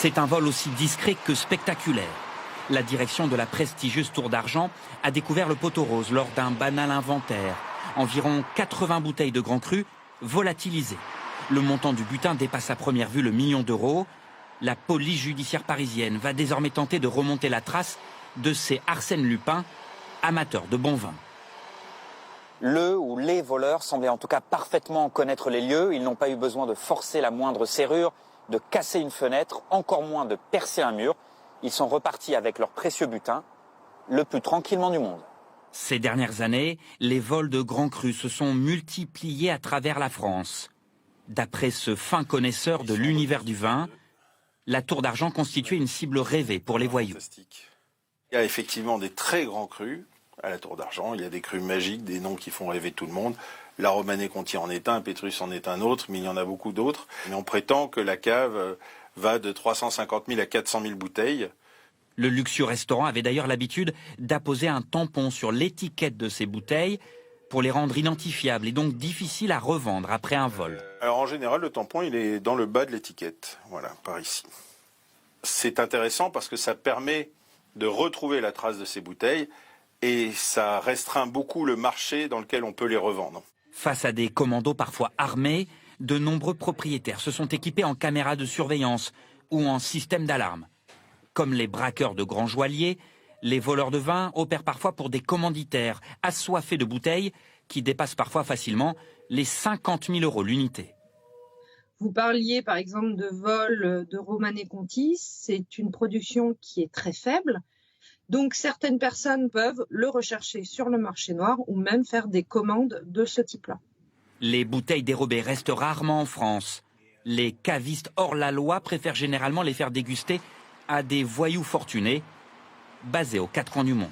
C'est un vol aussi discret que spectaculaire. La direction de la prestigieuse Tour d'Argent a découvert le poteau rose lors d'un banal inventaire. Environ 80 bouteilles de Grand Cru volatilisées. Le montant du butin dépasse à première vue le million d'euros. La police judiciaire parisienne va désormais tenter de remonter la trace de ces Arsène Lupin, amateurs de bon vin. Le ou les voleurs semblaient en tout cas parfaitement connaître les lieux. Ils n'ont pas eu besoin de forcer la moindre serrure, de casser une fenêtre, encore moins de percer un mur. Ils sont repartis avec leur précieux butin, le plus tranquillement du monde. Ces dernières années, les vols de Grand Cru se sont multipliés à travers la France. D'après ce fin connaisseur de l'univers du vin, la Tour d'Argent constituait une cible rêvée pour les voyous. Il y a effectivement des très grands crus à la Tour d'Argent. Il y a des crus magiques, des noms qui font rêver tout le monde. La Romanée-Conti en est un, Pétrus en est un autre, mais il y en a beaucoup d'autres. Et on prétend que la cave va de 350 000 à 400 000 bouteilles. Le luxueux restaurant avait d'ailleurs l'habitude d'apposer un tampon sur l'étiquette de ces bouteilles pour les rendre identifiables et donc difficiles à revendre après un vol. Alors en général, le tampon, il est dans le bas de l'étiquette, voilà, par ici. C'est intéressant parce que ça permet de retrouver la trace de ces bouteilles et ça restreint beaucoup le marché dans lequel on peut les revendre. Face à des commandos parfois armés, de nombreux propriétaires se sont équipés en caméras de surveillance ou en système d'alarme. Comme les braqueurs de grands joailliers, les voleurs de vin opèrent parfois pour des commanditaires assoiffés de bouteilles qui dépassent parfois facilement les 50 000 € l'unité. Vous parliez par exemple de vol de Romanée-Conti, c'est une production qui est très faible. Donc certaines personnes peuvent le rechercher sur le marché noir ou même faire des commandes de ce type-là. Les bouteilles dérobées restent rarement en France. Les cavistes hors la loi préfèrent généralement les faire déguster à des voyous fortunés basés aux quatre coins du monde.